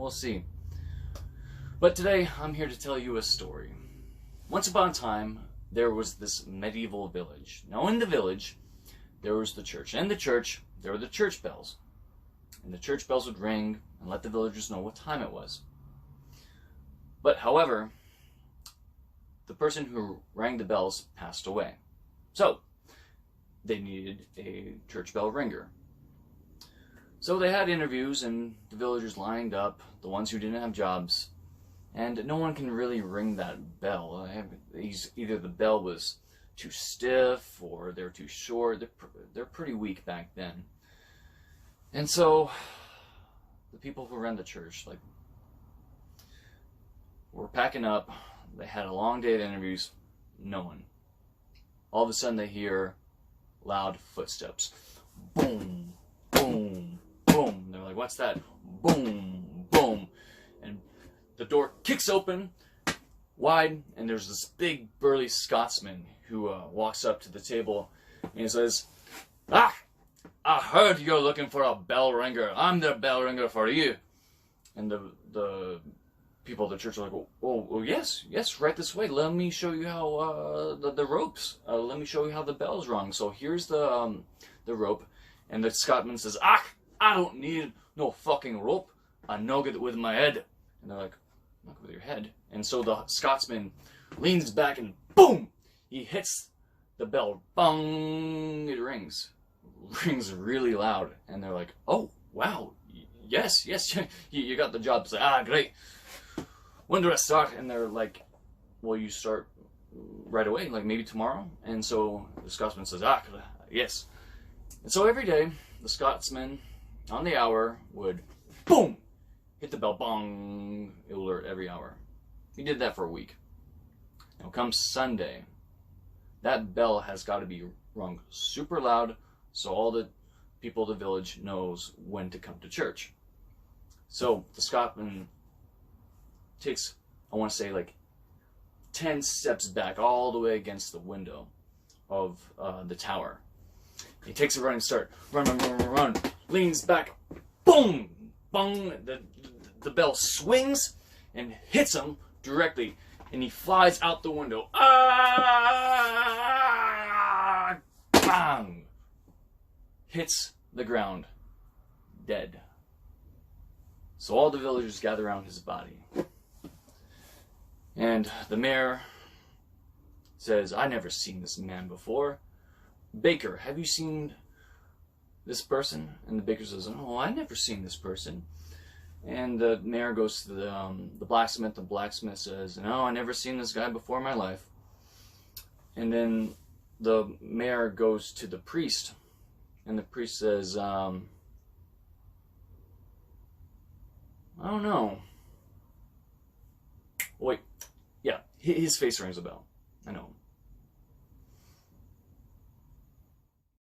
We'll see. But today, I'm here to tell you a story. Once upon a time, there was this medieval village. Now, in the village, there was the church. And in the church, there were the church bells. And the church bells would ring and let the villagers know what time it was. But, however, the person who rang the bells passed away. So, they needed a church bell ringer. So they had interviews, and the villagers lined up, the ones who didn't have jobs, and no one can really ring that bell. Either the bell was too stiff, or they're too short. They're pretty weak back then. And so, the people who ran the church, were packing up. They had a long day of interviews. No one. All of a sudden, they hear loud footsteps. Boom, boom, boom. They're like, what's that? Boom, boom. And the door kicks open wide, and there's this big burly Scotsman who walks up to the table and he says, "Ah, I heard you're looking for a bell ringer. I'm the bell ringer for you." And the people of the church are like, oh yes, right this way. Let me show you how the ropes. Let me show you how the bell's rung. So here's the rope, and the Scotsman says, "Ah, I don't need no fucking rope. I know it with my head." And they're like, "Knock with your head." And so the Scotsman leans back and boom, he hits the bell. Bong, it rings really loud. And they're like, "Oh wow, yes, you got the job." It's like, great. When do I start? And they're like, "Well, you start right away, like maybe tomorrow." And so the Scotsman says, yes. And so every day, the Scotsman on the hour would boom, hit the bell, bong, it will alert every hour. He did that for a week. Now comes Sunday, that bell has got to be rung super loud so all the people of the village knows when to come to church. So the Scotsman takes, I want to say, 10 steps back all the way against the window of the tower. He takes a running start, run, leans back, boom, bong, the bell swings and hits him directly, and he flies out the window. Bang! Hits the ground, dead. So all the villagers gather around his body. And the mayor says, "I never seen this man before. Baker, have you seen this person?" And the baker says, "Oh, I never seen this person." And the mayor goes to the blacksmith. The blacksmith says, "No, I never seen this guy before in my life." And then the mayor goes to the priest, and the priest says, "I don't know." Wait, yeah, his face rings a bell.